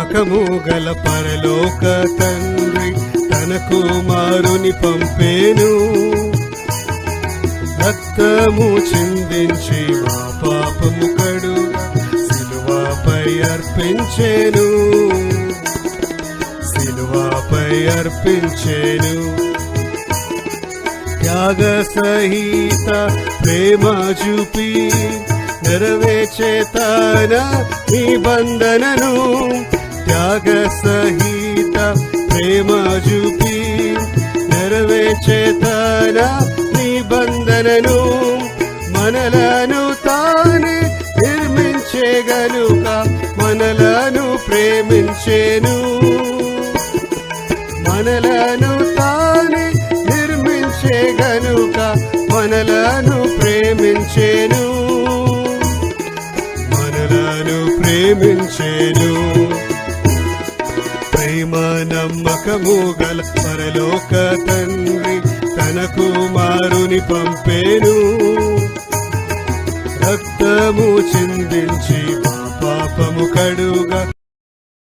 నమ్మకము గల పరలోక తండ్రి తన కుమారుని పంపేను. రక్తము చిందించి మా పాపము కడుగా సిలువపై అర్పించేను. సిలువపై అర్పించేను. త్యాగ సహిత ప్రేమ చూపి నెరవేర్చే తన నిబంధనను. త్యాగ సహిత ప్రేమ చూపి నెరవేర్చే తన నిబంధనను. మనలను తానే నిర్మించే గనుక మనలను ప్రేమించేను. మనలను తానే నిర్మించే గనుక మనలను ప్రేమించేను. మనలను ప్రేమించేను. ప్రేమ నమ్మకము గల పరలోక తండ్రి తన కుమారుని పంపేను. రక్తము చిందించి మా పాపము కడుగా